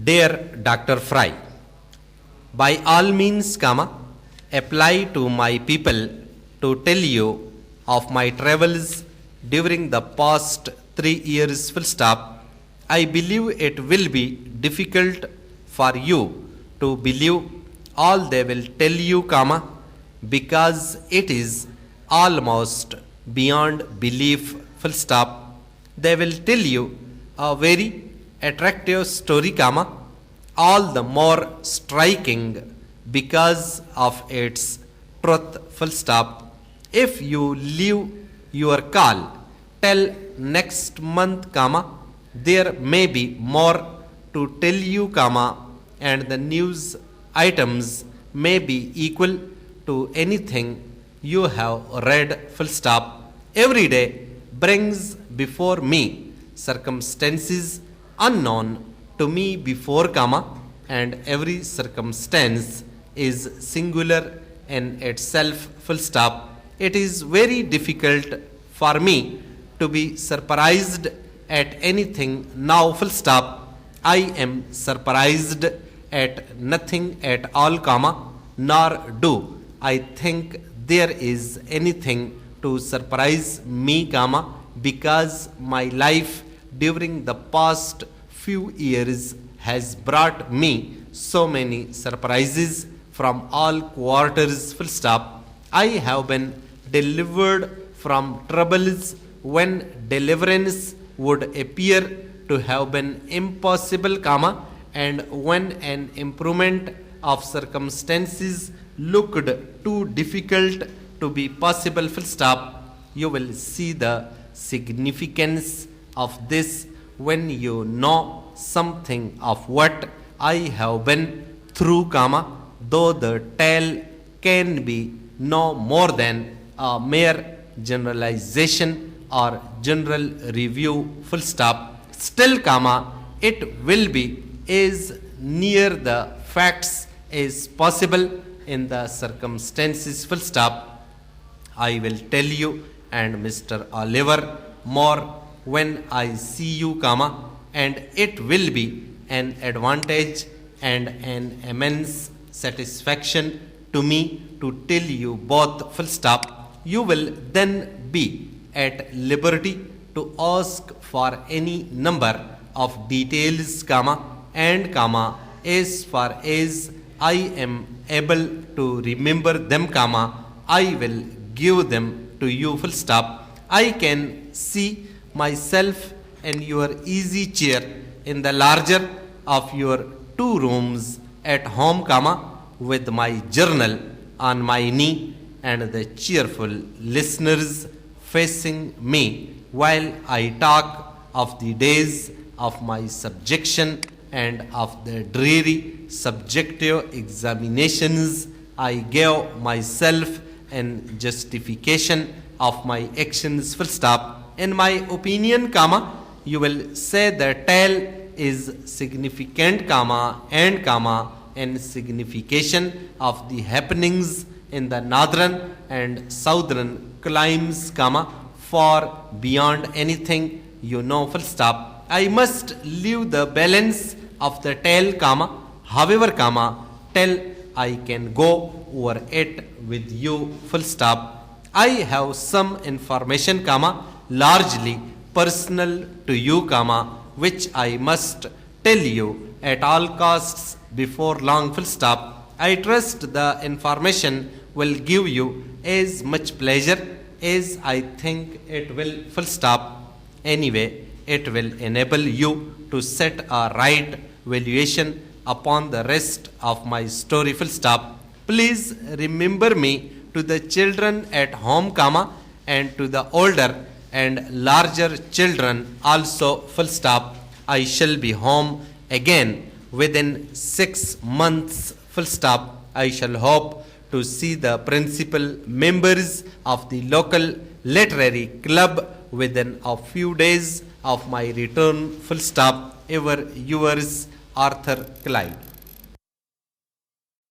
Dear Dr. Fry, by all means, apply to my people to tell you of my travels during the past 3 years. I believe it will be difficult for you to believe all they will tell you, because it is almost beyond belief. They will tell you a very attractive story, all the more striking because of its truth. If you leave your call till next month, there may be more to tell you, and the news items may be equal to anything you have read. Every day brings before me circumstances unknown to me before, and every circumstance is singular in itself. It is very difficult for me to be surprised at anything now. I am surprised at nothing at all, nor do I think there is anything to surprise me, because my life during the past few years has brought me so many surprises from all quarters. I have been delivered from troubles when deliverance would appear to have been impossible, and when an improvement of circumstances looked too difficult to be possible. You will see the significance of this when you know something of what I have been through, though the tale can be no more than a mere generalization or general review. Still, it will be as near the facts as possible in the circumstances. I will tell you and Mr. Oliver more when I see you, and it will be an advantage and an immense satisfaction to me to tell you both. You will then be at liberty to ask for any number of details, and as far as I am able to remember them, I will give them to you. I can see myself in your easy chair in the larger of your 2 rooms at home, with my journal on my knee and the cheerful listeners facing me while I talk of the days of my subjection and of the dreary subjective examinations I gave myself in justification of my actions. In my opinion, you will say the tale is significant, and in signification of the happenings in the northern and southern climes, far beyond anything you know. I must leave the balance of the tale, however, till I can go over it with you. I have some information, largely personal to you, which I must tell you at all costs before long. I trust the information will give you as much pleasure as I think it will. Anyway, it will enable you to set a right valuation upon the rest of my story. Please remember me to the children at home, and to the older and larger children also. I shall be home again within 6 months. I shall hope to see the principal members of the local literary club within a few days of my return. Ever yours, Arthur Clyde.